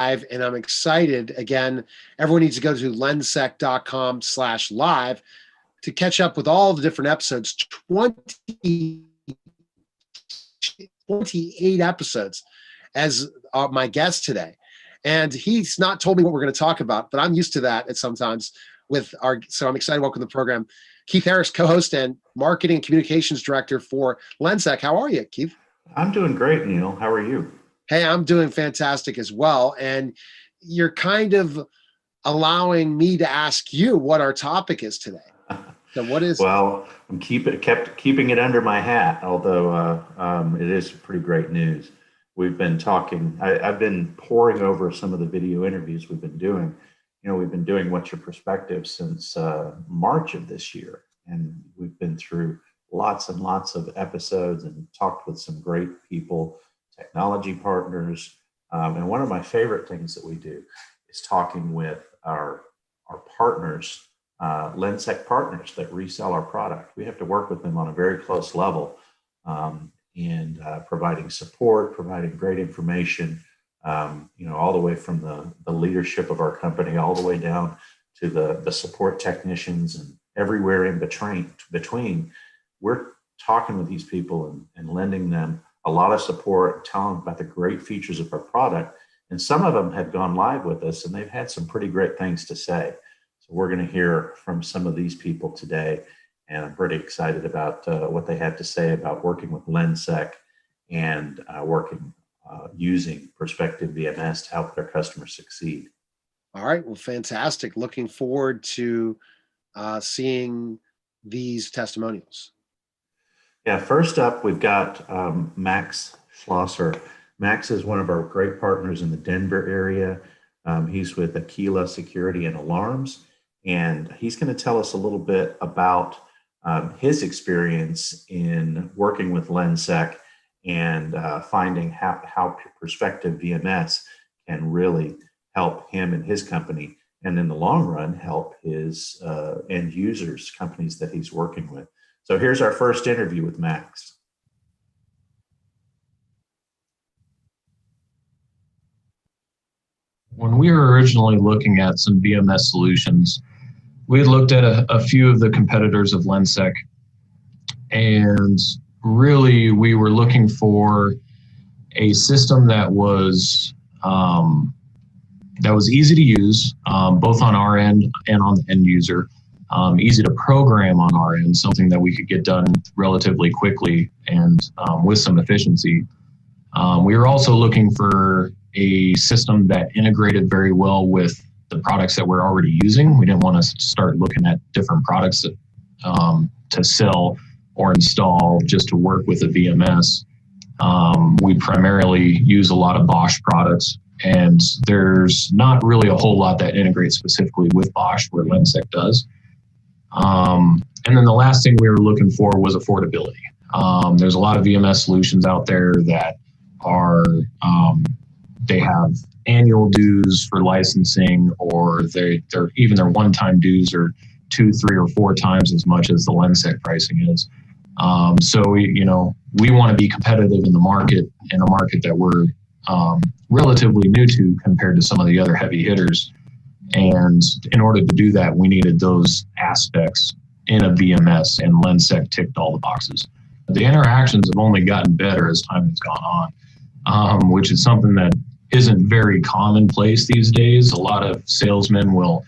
and I'm excited. Again, everyone needs to go to lensec.com/live to catch up with all the different episodes. 28 episodes as my guest today. And he's not told me what we're going to talk about, but I'm used to that at sometimes so I'm excited to welcome to the program Keith Harris, co-host and marketing and communications director for Lensec. How are you, Keith? I'm doing great, Neil. How are you? Hey, I'm doing fantastic as well. And you're kind of allowing me to ask you what our topic is today. So what is? Well, I'm keeping it under my hat, although it is pretty great news. We've been talking, I've been poring over some of the video interviews we've been doing. We've been doing What's Your Perspective since March of this year. And we've been through lots and lots of episodes and talked with some great people, technology partners. And one of my favorite things that we do is talking with our partners, Lensec partners that resell our product. We have to work with them on a very close level and providing support, providing great information, all the way from the leadership of our company, all the way down to the support technicians and everywhere in between. We're talking with these people and lending them a lot of support, telling them about the great features of our product. And some of them have gone live with us and they've had some pretty great things to say. So we're going to hear from some of these people today. And I'm pretty excited about what they have to say about working with Lensec and using Perspective VMS to help their customers succeed. All right. Well, fantastic. Looking forward to seeing these testimonials. Yeah, first up, we've got Max Schlosser. Max is one of our great partners in the Denver area. He's with Aquila Security and Alarms, and he's going to tell us a little bit about his experience in working with Lensec and finding how Perspective VMS can really help him and his company, and in the long run, help his end users, companies that he's working with. So here's our first interview with Max. When we were originally looking at some VMS solutions, we had looked at a few of the competitors of Lensec, and really we were looking for a system that was easy to use, both on our end and on the end user. Easy to program on our end, something that we could get done relatively quickly and with some efficiency. We were also looking for a system that integrated very well with the products that we're already using. We didn't want to start looking at different products that, to sell or install just to work with a VMS. We primarily use a lot of Bosch products, and there's not really a whole lot that integrates specifically with Bosch where Lensec does. And then the last thing we were looking for was affordability. There's a lot of VMS solutions out there that are, they have annual dues for licensing, or their one-time dues are 2, 3, or 4 times as much as the Lensec pricing is. So we want to be competitive in a market that we're relatively new to compared to some of the other heavy hitters. And in order to do that, we needed those aspects in a VMS, and Lensec ticked all the boxes. The interactions have only gotten better as time has gone on, which is something that isn't very commonplace these days. A lot of salesmen will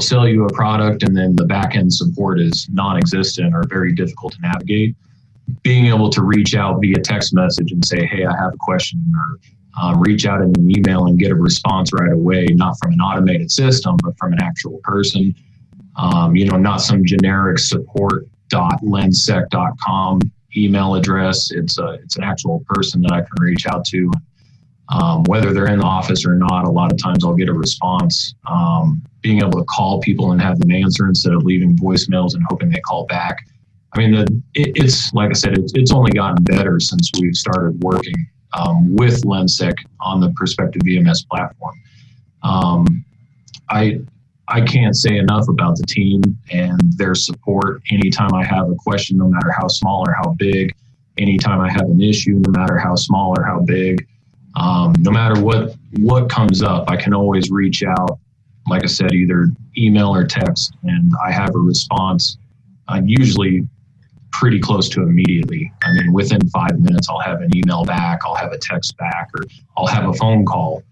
sell you a product, and then the back-end support is non-existent or very difficult to navigate. Being able to reach out via text message and say, hey, I have a question, or reach out in an email and get a response right away, not from an automated system, but from an actual person. Not some generic support.lensec.com email address. It's an actual person that I can reach out to. Whether they're in the office or not, a lot of times I'll get a response. Being able to call people and have them answer instead of leaving voicemails and hoping they call back. I mean, it's like I said, it's only gotten better since we've started working with Lensec on the Perspective VMS platform. I can't say enough about the team and their support. Anytime I have a question, no matter how small or how big, anytime I have an issue, no matter how small or how big, No matter what comes up, I can always reach out. Like I said, either email or text, and I have a response. Usually pretty close to immediately. I mean, within 5 minutes, I'll have an email back, I'll have a text back, or I'll have a phone call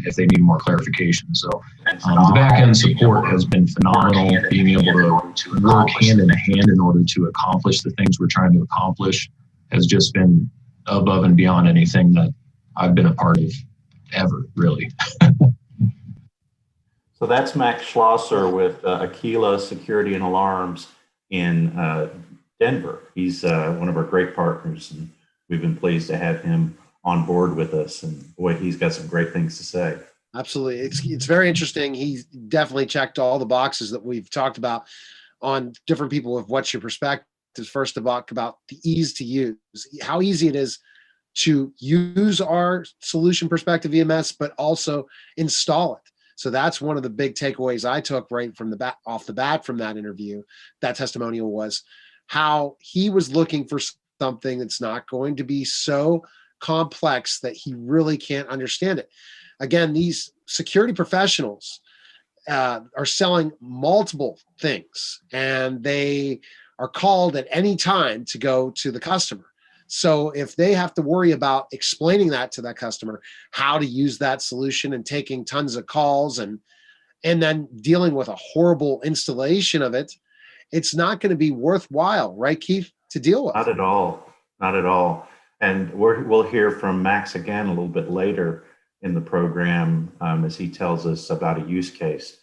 if they need more clarification. So the back end support has been phenomenal, being able to work hand in hand in order to accomplish the things we're trying to accomplish has just been above and beyond anything that I've been a part of ever, really. So that's Max Schlosser with Aquila Security and Alarms in Denver. He's one of our great partners, and we've been pleased to have him on board with us. And boy, he's got some great things to say. Absolutely. It's very interesting. He's definitely checked all the boxes that we've talked about on different people with what's your perspective. First about the ease to use, how easy it is to use our solution Perspective EMS, but also install it. So that's one of the big takeaways I took right from off the bat from that interview. That testimonial was how he was looking for something that's not going to be so complex that he really can't understand it. Again, these security professionals are selling multiple things, and they are called at any time to go to the customer. So if they have to worry about explaining that to that customer, how to use that solution, and taking tons of calls and then dealing with a horrible installation of it, it's not going to be worthwhile, right, Keith, to deal with? Not at all. Not at all. And we'll hear from Max again a little bit later in the program as he tells us about a use case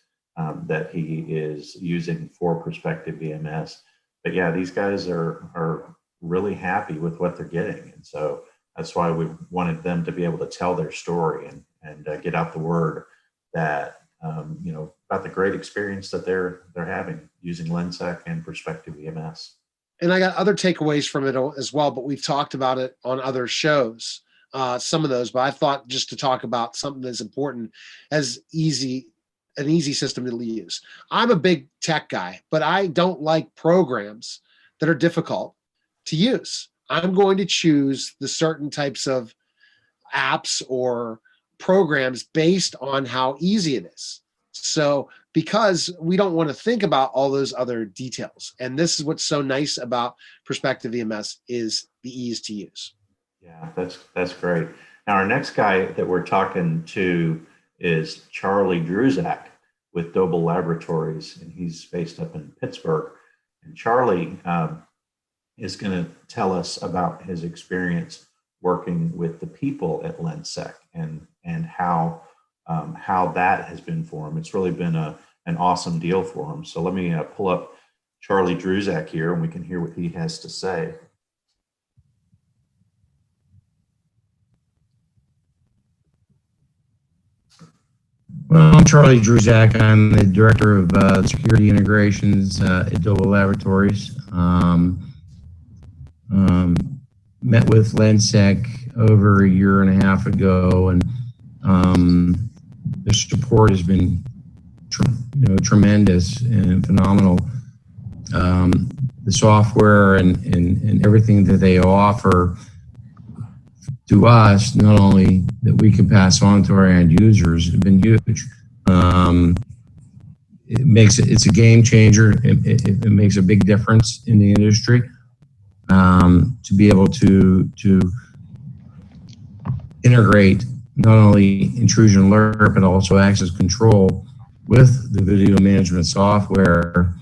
that he is using for Perspective EMS. But yeah, these guys are really happy with what they're getting. And so that's why we wanted them to be able to tell their story and get out the word that, about the great experience that they're having using Lensec and Perspective EMS. And I got other takeaways from it as well, but we've talked about it on other shows, some of those, but I thought just to talk about something that's important as an easy system to use. I'm a big tech guy, but I don't like programs that are difficult to use. I'm going to choose the certain types of apps or programs based on how easy it is. So because we don't want to think about all those other details. And this is what's so nice about Perspective EMS is the ease to use. Yeah, that's great. Now our next guy that we're talking to is Charlie Druzak with Doble Laboratories, and he's based up in Pittsburgh. And Charlie is going to tell us about his experience working with the people at Lensec and how that has been for him. It's really been an awesome deal for him. So let me pull up Charlie Druzak here, and we can hear what he has to say. Well, I'm Charlie Druzak. I'm the Director of Security Integrations at Doble Laboratories. Met with Lensec over a year and a half ago, and the support has been tremendous and phenomenal. The software and everything that they offer to us, not only that we can pass on to our end users, have been huge. It's a game changer. It makes a big difference in the industry to be able to integrate not only intrusion alert but also access control with the video management software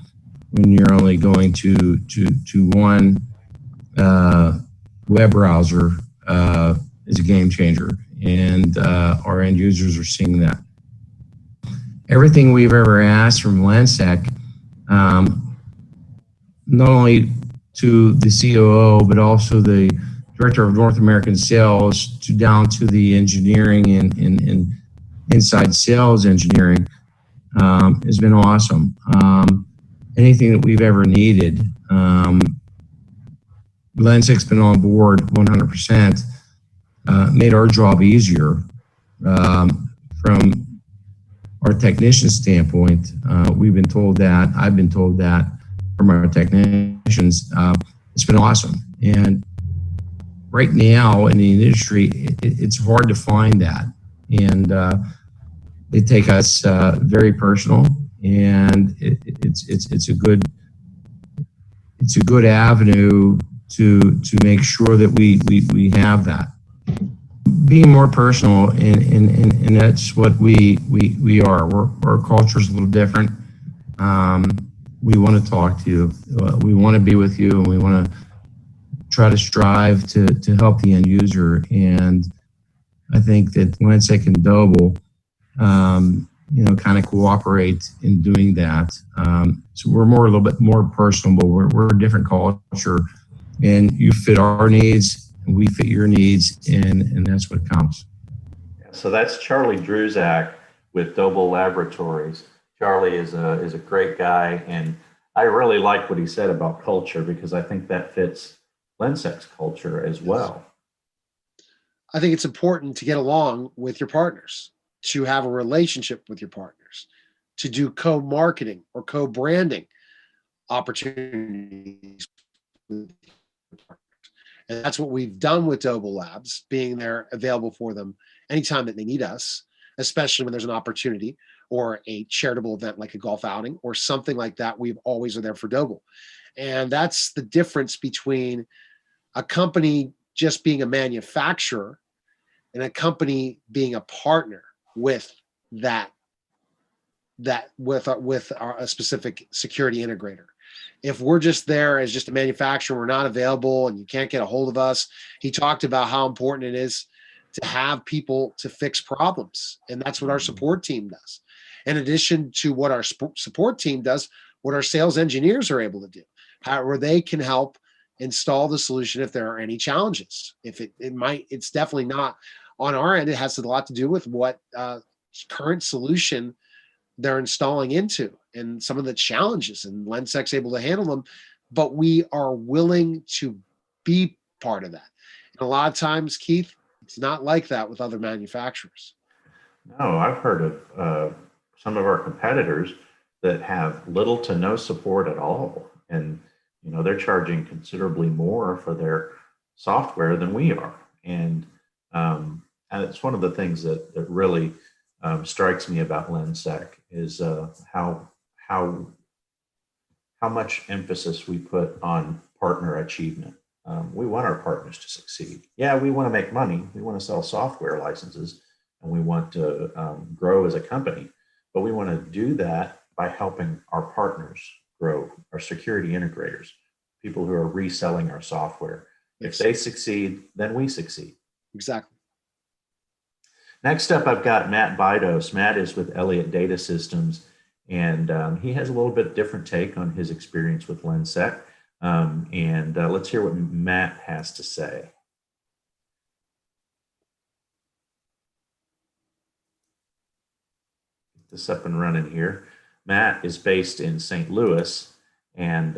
when you're only going to one web browser. Is a game changer, and our end users are seeing that. Everything we've ever asked from Lensec, not only to the COO, but also the Director of North American Sales, down to the engineering and inside sales engineering, has been awesome. Anything that we've ever needed, Lensec's been on board 100%. Made our job easier from our technician standpoint. We've been told that, I've been told that from our technicians. It's been awesome. And right now in the industry, it's hard to find that. And they take us very personal, and it's a good avenue to make sure that we have that. Being more personal, and that's what we are. Our culture is a little different. We want to talk to you. We want to be with you, and we want to try to strive to help the end user. And I think that Lensec and Doble, kind of cooperate in doing that. So we're a little bit more personal, but we're a different culture, and you fit our needs, and we fit your needs, and that's what counts. So that's Charlie Druzak with Doble Laboratories. Charlie is a great guy, and I really like what he said about culture, because I think that fits Lensec's culture as well. I think it's important to get along with your partners, to have a relationship with your partners, to do co-marketing or co-branding opportunities with your partners. And that's what we've done with Doble Labs, being there available for them anytime that they need us, especially when there's an opportunity or a charitable event like a golf outing or something like that. We've always are there for Doble. And that's the difference between a company just being a manufacturer and a company being a partner with a specific security integrator. If we're just there as just a manufacturer, we're not available and you can't get a hold of us. He talked about how important it is to have people to fix problems. And that's what our support team does. In addition to what our support team does, what our sales engineers are able to do, where they can help install the solution if there are any challenges. If it's definitely not on our end. It has a lot to do with what current solution they're installing into and some of the challenges, and Lensec's able to handle them, but we are willing to be part of that. And a lot of times, Keith, it's not like that with other manufacturers. No, I've heard of some of our competitors that have little to no support at all. And, they're charging considerably more for their software than we are. And it's one of the things that really strikes me about Lensec is how much emphasis we put on partner achievement. We want our partners to succeed. Yeah, we want to make money. We want to sell software licenses, and we want to grow as a company. But we want to do that by helping our partners grow, our security integrators, people who are reselling our software. If they succeed, then we succeed. Exactly. Next up, I've got Matt Bidos. Matt is with Elliott Data Systems, and he has a little bit different take on his experience with Lensec. Let's hear what Matt has to say. Get this up and running here. Matt is based in St. Louis, and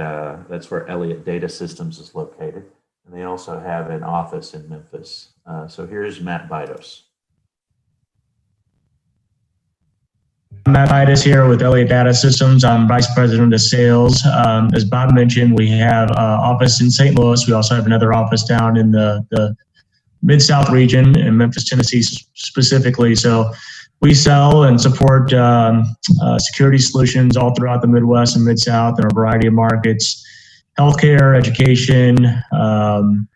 that's where Elliott Data Systems is located. And they also have an office in Memphis. So here's Matt Bidos. Matt Bidos here with Elliott Data Systems. I'm Vice President of Sales. As Bob mentioned, we have an office in St. Louis. We also have another office down in the Mid-South region in Memphis, Tennessee specifically. So we sell and support security solutions all throughout the Midwest and Mid-South in a variety of markets: healthcare, education,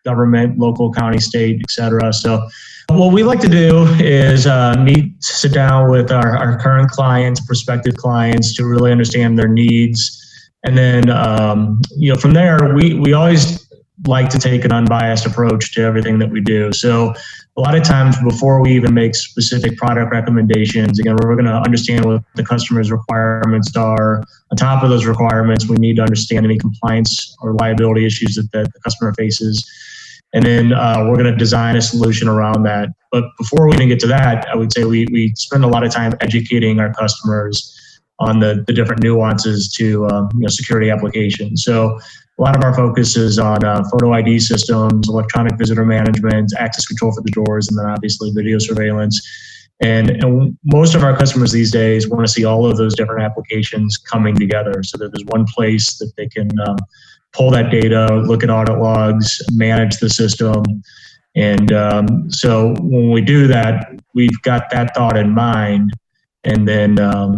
government, local, county, state, et cetera. So what we like to do is sit down with our current clients, prospective clients, to really understand their needs. And then, from there, we always like to take an unbiased approach to everything that we do. So a lot of times before we even make specific product recommendations, again, we're going to understand what the customer's requirements are. On top of those requirements, we need to understand any compliance or liability issues that the customer faces. And then we're going to design a solution around that. But before we even get to that, I would say we spend a lot of time educating our customers on the different nuances to security applications. So a lot of our focus is on photo ID systems, electronic visitor management, access control for the doors, and then obviously video surveillance. And most of our customers these days want to see all of those different applications coming together so that there's one place that they can pull that data, look at audit logs, manage the system. And so when we do that, we've got that thought in mind. And then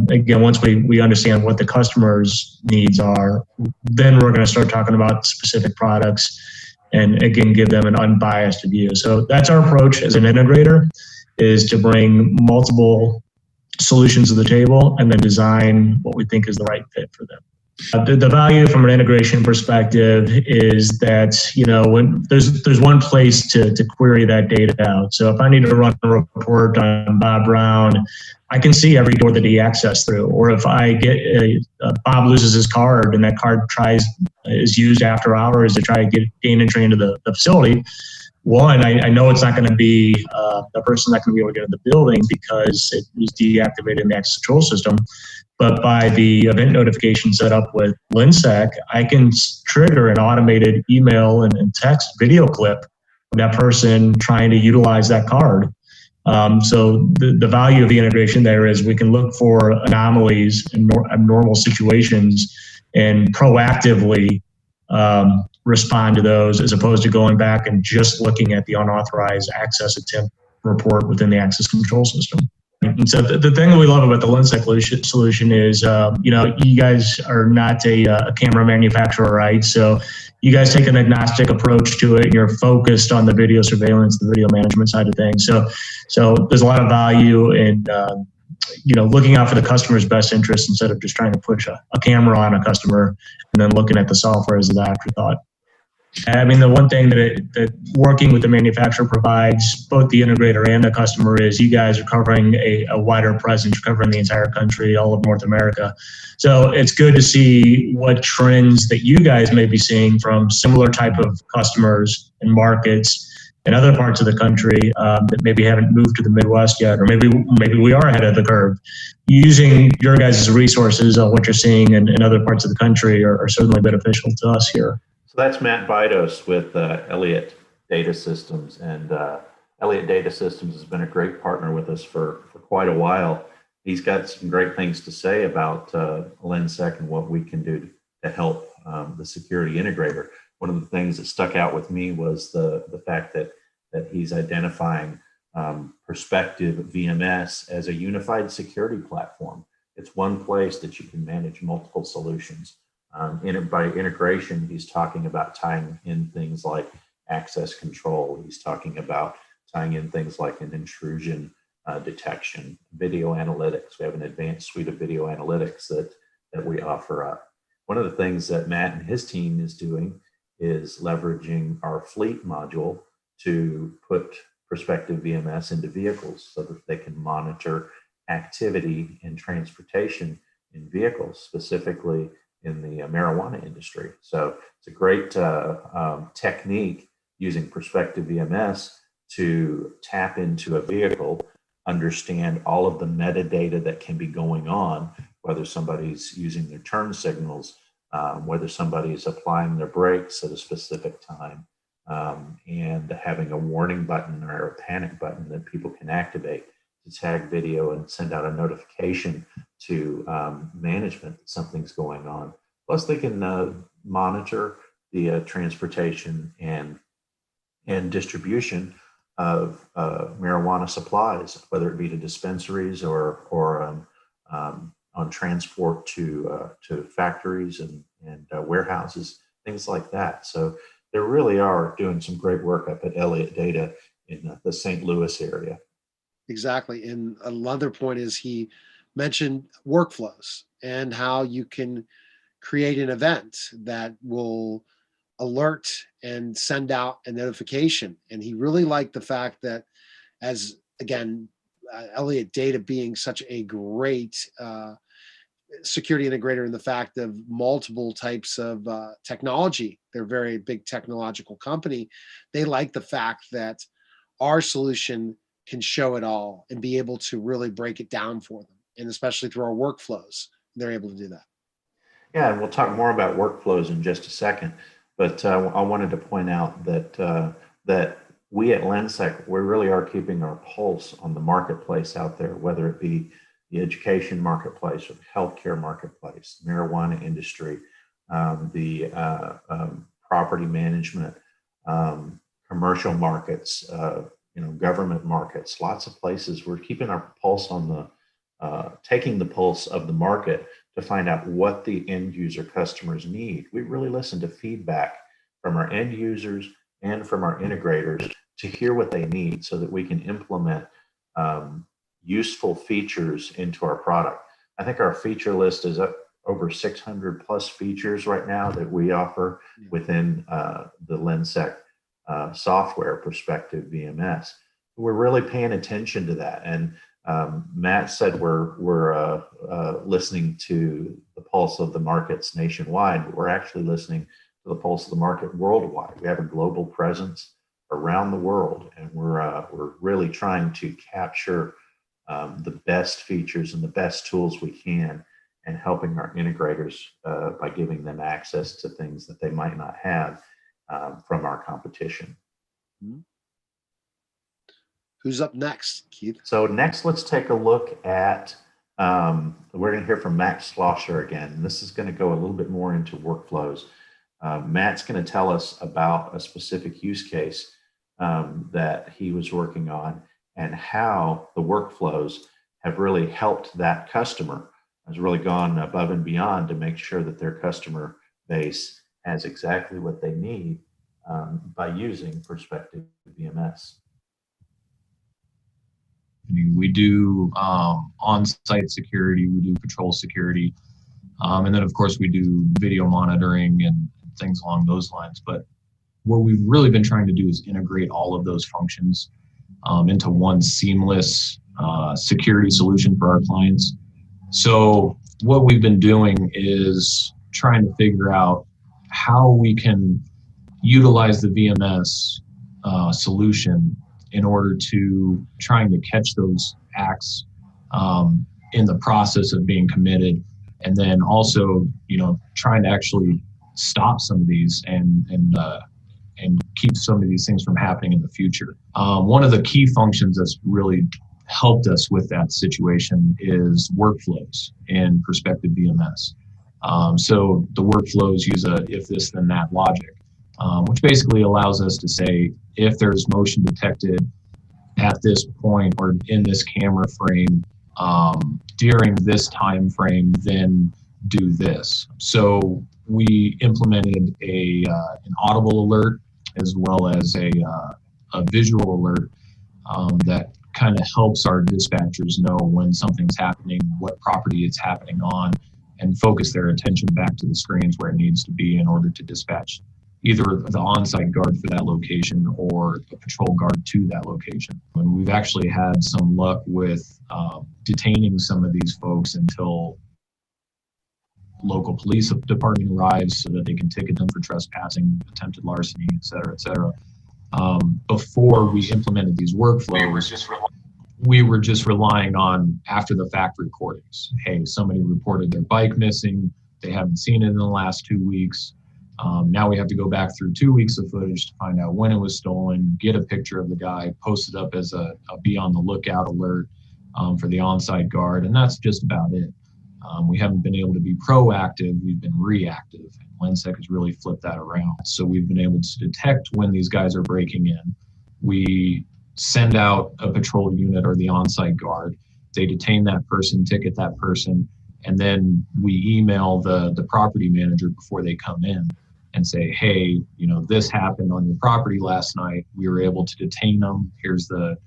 again, once we understand what the customer's needs are, then we're going to start talking about specific products and again, give them an unbiased view. So that's our approach as an integrator, is to bring multiple solutions to the table and then design what we think is the right fit for them. The value from an integration perspective is that, when there's one place to query that data out. So if I need to run a report on Bob Brown, I can see every door that he accessed through. Or if I get Bob loses his card and that card is used after hours to try to gain entry into the facility. One, I know it's not going to be the person not going to be able to get in the building because it was deactivated in the access control system. But by the event notification set up with Linsec, I can trigger an automated email and text video clip of that person trying to utilize that card. So the value of the integration there is we can look for anomalies and abnormal situations and proactively respond to those, as opposed to going back and just looking at the unauthorized access attempt report within the access control system. And so the thing that we love about the Linsec solution is, you guys are not a camera manufacturer, right? So you guys take an agnostic approach to it, and you're focused on the video surveillance, the video management side of things. So there's a lot of value in, looking out for the customer's best interest instead of just trying to push a camera on a customer and then looking at the software as an afterthought. I mean, the one thing that working with the manufacturer provides both the integrator and the customer is you guys are covering a wider presence, covering the entire country, all of North America. So it's good to see what trends that you guys may be seeing from similar type of customers and markets in other parts of the country that maybe haven't moved to the Midwest yet, or maybe we are ahead of the curve. Using your guys' resources on what you're seeing in other parts of the country are certainly beneficial to us here. So that's Matt Bidos with Elliott Data Systems, and Elliott Data Systems has been a great partner with us for quite a while. He's got some great things to say about Linsec and what we can do to help the security integrator. One of the things that stuck out with me was the fact that he's identifying Perspective VMS as a unified security platform. It's one place that you can manage multiple solutions. By integration, he's talking about tying in things like access control. He's talking about tying in things like an intrusion detection, video analytics. We have an advanced suite of video analytics that we offer up. One of the things that Matt and his team is doing is leveraging our fleet module to put Perspective VMS into vehicles so that they can monitor activity in transportation in vehicles, specifically in the marijuana industry. So it's a great technique using Perspective VMS to tap into a vehicle, understand all of the metadata that can be going on, whether somebody's using their turn signals, whether somebody's applying their brakes at a specific time, and having a warning button or a panic button that people can activate to tag video and send out a notification to management that something's going on. Plus, they can monitor the transportation and distribution of marijuana supplies, whether it be to dispensaries or on transport to factories and warehouses, things like that. So they really are doing some great work up at Elliott Data in the St. Louis area. Exactly. And another point is he mentioned workflows and how you can create an event that will alert and send out a notification. And he really liked the fact that, as again, Elliott Data being such a great security integrator in the fact of multiple types of technology, they're a very big technological company. They like the fact that our solution can show it all and be able to really break it down for them. And especially through our workflows, they're able to do that. Yeah, and we'll talk more about workflows in just a second. But I wanted to point out that we at Linsec, we really are keeping our pulse on the marketplace out there, whether it be the education marketplace or the healthcare marketplace, the marijuana industry, the property management, commercial markets, government markets, lots of places. We're keeping our pulse on taking the pulse of the market to find out what the end user customers need. We really listen to feedback from our end users and from our integrators to hear what they need so that we can implement useful features into our product. I think our feature list is up over 600 plus features right now that we offer within the Lensec software perspective VMS. We're really paying attention to that. And Matt said we're listening to the pulse of the markets nationwide, but we're actually listening to the pulse of the market worldwide. We have a global presence around the world, and we're really trying to capture the best features and the best tools we can, and helping our integrators by giving them access to things that they might not have from our competition. Who's up next, Keith? So next, let's take a look at, we're going to hear from Matt Schlosser again. This is going to go a little bit more into workflows. Matt's going to tell us about a specific use case that he was working on and how the workflows have really helped that customer, has really gone above and beyond to make sure that their customer base has exactly what they need by using Perspective VMS. We do on-site security, we do patrol security, and then of course we do video monitoring and things along those lines. But what we've really been trying to do is integrate all of those functions into one seamless security solution for our clients. So what we've been doing is trying to figure out how we can utilize the VMS solution in order to trying to catch those acts in the process of being committed, and then also, trying to actually stop some of these and keep some of these things from happening in the future. One of the key functions that's really helped us with that situation is workflows in Perspective VMS. So the workflows use a if this then that logic, which basically allows us to say, if there's motion detected at this point or in this camera frame during this time frame, then do this. So we implemented an audible alert as well as a visual alert that kind of helps our dispatchers know when something's happening, what property it's happening on, and focus their attention back to the screens where it needs to be in order to dispatch either the on-site guard for that location or a patrol guard to that location. And we've actually had some luck with detaining some of these folks until local police department arrives so that they can ticket them for trespassing, attempted larceny, et cetera, before we implemented these workflows, we were just relying on after the fact recordings. Hey, somebody reported their bike missing. They haven't seen it in the last 2 weeks. Now we have to go back through 2 weeks of footage to find out when it was stolen, get a picture of the guy, post it up as a be on the lookout alert for the on-site guard, and that's just about it. We haven't been able to be proactive, we've been reactive. Lensec has really flipped that around. So we've been able to detect when these guys are breaking in. We send out a patrol unit or the on-site guard. They detain that person, ticket that person, and then we email the property manager before they come in and say, hey, this happened on your property last night. We were able to detain them. Here's the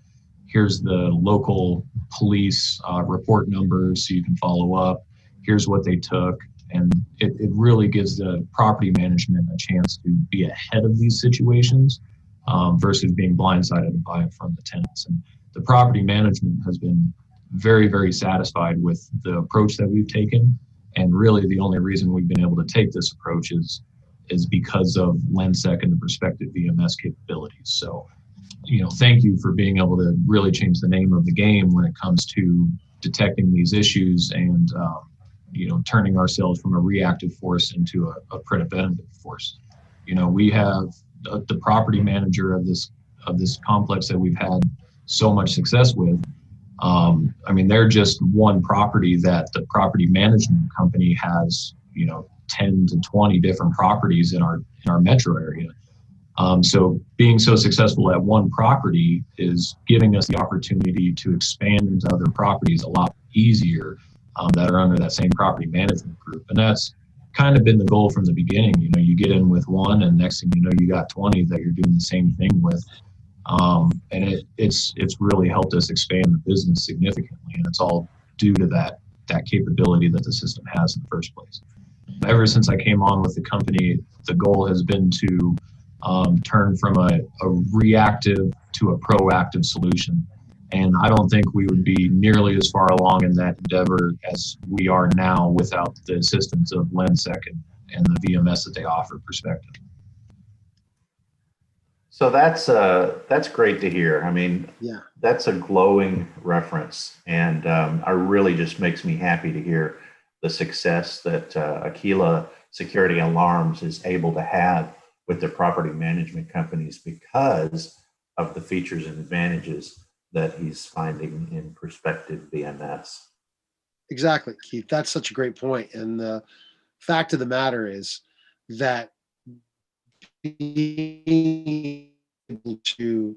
local police report number so you can follow up. Here's what they took. And it really gives the property management a chance to be ahead of these situations versus being blindsided from the tenants. And the property management has been very, very satisfied with the approach that we've taken. And really the only reason we've been able to take this approach is because of Lensec and the Perspective VMS capabilities. So, thank you for being able to really change the name of the game when it comes to detecting these issues and, turning ourselves from a reactive force into a preventative force. We have the property manager of this complex that we've had so much success with. They're just one property that the property management company has, 10 to 20 different properties in our metro area. So being so successful at one property is giving us the opportunity to expand into other properties a lot easier that are under that same property management group. And that's kind of been the goal from the beginning. You know, you get in with one, and next thing you know, you got 20 that you're doing the same thing with. And it's really helped us expand the business significantly, and it's all due to that capability that the system has in the first place. Ever since I came on with the company, the goal has been to turn from a reactive to a proactive solution. And I don't think we would be nearly as far along in that endeavor as we are now without the assistance of Lensec and the VMS that they offer Perspective. So that's great to hear. I mean, Yeah, that's a glowing reference, and it really just makes me happy to hear the success that Aquila Security Alarms is able to have with their property management companies because of the features and advantages that he's finding in Perspective VMS. exactly, Keith. That's such a great point. And the fact of the matter is that being able to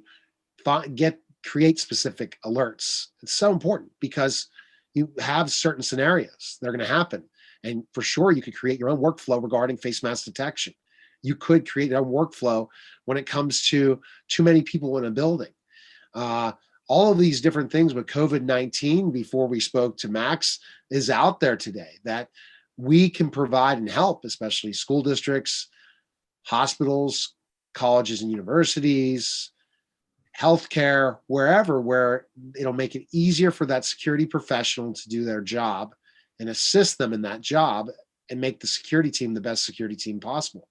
create specific alerts, it's so important because you have certain scenarios that are going to happen. And for sure, you could create your own workflow regarding face mask detection. You could create your own workflow when it comes to too many people in a building. All of these different things with COVID-19, before we spoke to Max, is out there today that we can provide and help, especially school districts, hospitals, colleges and universities, healthcare, wherever, where it'll make it easier for that security professional to do their job and assist them in that job and make the security team the best security team possible.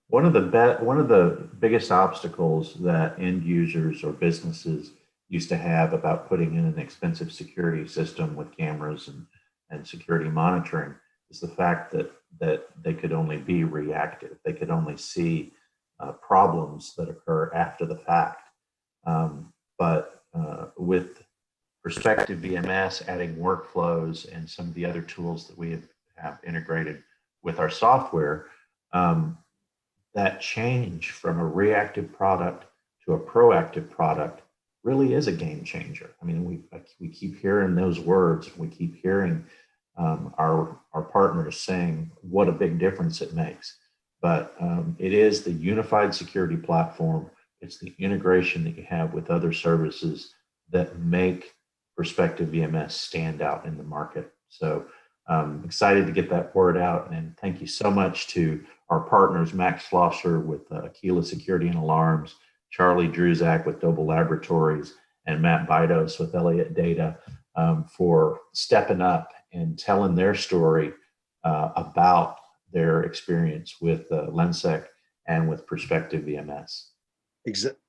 One of the biggest obstacles that end users or businesses used to have about putting in an expensive security system with cameras and security monitoring is the fact that they could only be reactive. They could only see problems that occur after the fact. But with Perspective VMS adding workflows and some of the other tools that we have integrated with our software, that change from a reactive product to a proactive product really is a game changer. I mean, we keep hearing those words. We keep hearing our partners saying what a big difference it makes. But it is the unified security platform. It's the integration that you have with other services that make Perspective VMS stand out in the market. So excited to get that word out. And thank you so much to our partners, Max Schlosser with Aquila Security and Alarms, Charlie Druzak with Doble Laboratories, and Matt Bidos with Elliott Data for stepping up and telling their story about their experience with Lensec and with Perspective VMS.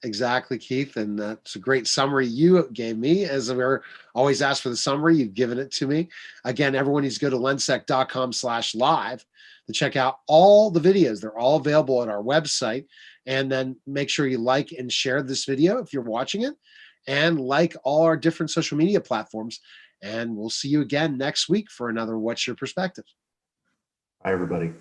Exactly, Keith. And that's a great summary you gave me. As we're always asked for the summary, you've given it to me. Again, everyone needs to go to lensec.com/live to check out all the videos. They're all available at our website. And then make sure you like and share this video if you're watching it, and like all our different social media platforms. And we'll see you again next week for another What's Your Perspective? Bye, everybody.